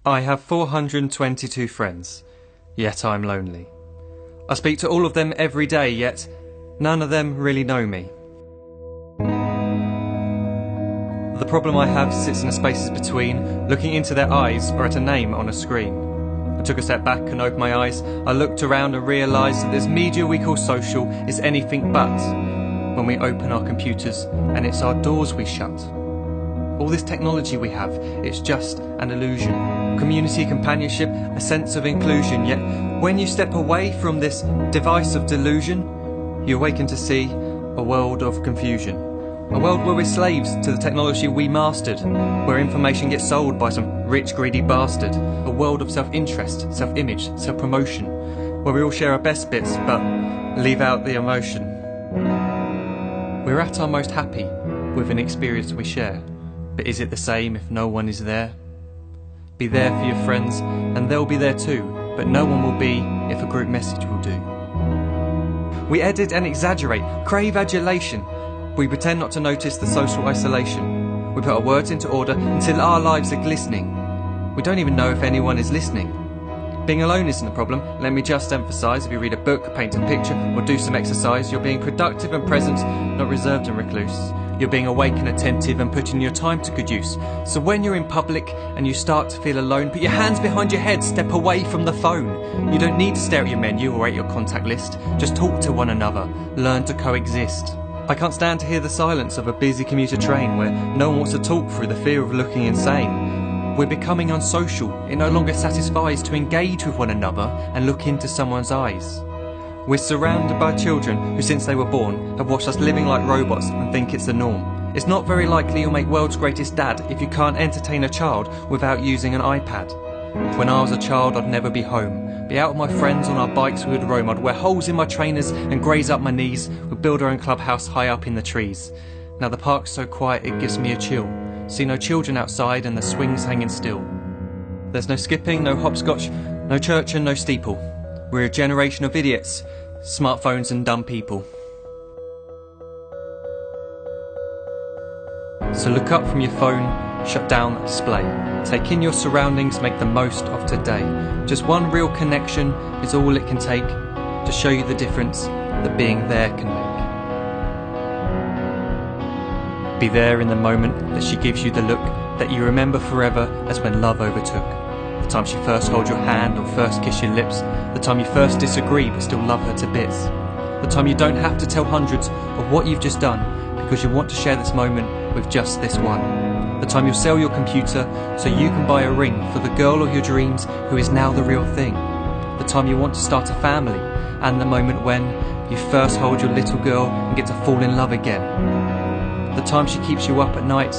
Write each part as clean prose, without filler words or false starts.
I have 422 friends, yet I'm lonely. I speak to all of them every day, yet none of them really know me. The problem I have sits in the spaces between looking into their eyes or at a name on a screen. I took a step back and opened my eyes. I looked around and realised that this media we call social is anything but when we open our computers and it's our doors we shut. All this technology we have, it's just an illusion. Community, companionship, a sense of inclusion. Yet when you step away from this device of delusion, you awaken to see a world of confusion. A world where we're slaves to the technology we mastered, where information gets sold by some rich, greedy bastard. A world of self-interest, self-image, self-promotion, where we all share our best bits but leave out the emotion. We're at our most happy with an experience we share. But is it the same if no one is there? Be there for your friends and they'll be there too, but no one will be if a group message will do. We edit and exaggerate, crave adulation. We pretend not to notice the social isolation. We put our words into order until our lives are glistening. We don't even know if anyone is listening. Being alone isn't a problem. Let me just emphasise, if you read a book, paint a picture or do some exercise, you're being productive and present, not reserved and recluse. You're being awake and attentive and putting your time to good use. So when you're in public and you start to feel alone, put your hands behind your head, step away from the phone. You don't need to stare at your menu or at your contact list. Just talk to one another. Learn to coexist. I can't stand to hear the silence of a busy commuter train where no one wants to talk through the fear of looking insane. We're becoming unsocial. It no longer satisfies to engage with one another and look into someone's eyes. We're surrounded by children who, since they were born, have watched us living like robots and think it's the norm. It's not very likely you'll make world's greatest dad if you can't entertain a child without using an iPad. When I was a child, I'd never be home. Be out with my friends on our bikes, we would roam. I'd wear holes in my trainers and graze up my knees. We'd build our own clubhouse high up in the trees. Now the park's so quiet it gives me a chill. See no children outside and the swings hanging still. There's no skipping, no hopscotch, no church and no steeple. We're a generation of idiots, smartphones and dumb people. So look up from your phone, shut down the display. Take in your surroundings, make the most of today. Just one real connection is all it can take to show you the difference that being there can make. Be there in the moment that she gives you the look that you remember forever as when love overtook. The time she first holds your hand or first kiss your lips. The time you first disagree but still love her to bits. The time you don't have to tell hundreds of what you've just done because you want to share this moment with just this one. The time you'll sell your computer so you can buy a ring for the girl of your dreams who is now the real thing. The time you want to start a family and the moment when you first hold your little girl and get to fall in love again. The time she keeps you up at night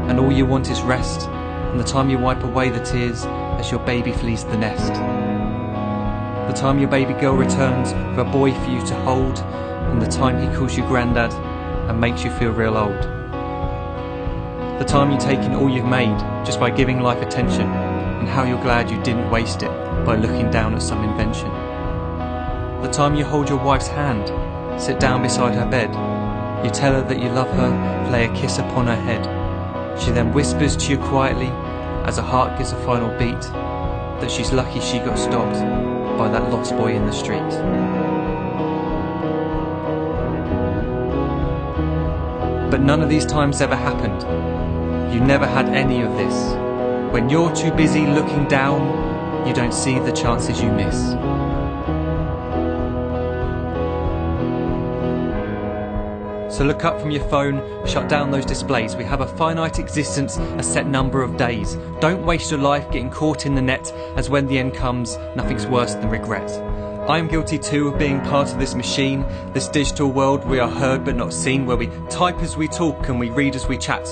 and all you want is rest. And the time you wipe away the tears as your baby flees the nest. The time your baby girl returns with a boy for you to hold, and the time he calls you granddad and makes you feel real old. The time you take in all you've made just by giving life attention, and how you're glad you didn't waste it by looking down at some invention. The time you hold your wife's hand, sit down beside her bed, you tell her that you love her, lay a kiss upon her head. She then whispers to you quietly, as her heart gives a final beat, that she's lucky she got stopped by that lost boy in the street. But none of these times ever happened. You never had any of this. When you're too busy looking down, you don't see the chances you miss. So look up from your phone, shut down those displays. We have a finite existence, a set number of days. Don't waste your life getting caught in the net, as when the end comes, nothing's worse than regret. I am guilty too of being part of this machine, this digital world we are heard but not seen, where we type as we talk and we read as we chat,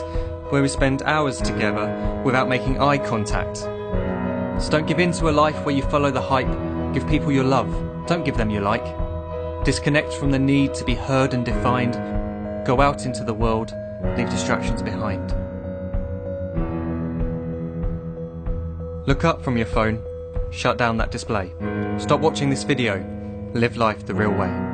where we spend hours together without making eye contact. So don't give in to a life where you follow the hype. Give people your love, don't give them your like. Disconnect from the need to be heard and defined. Go out into the world, leave distractions behind. Look up from your phone, shut down that display. Stop watching this video, live life the real way.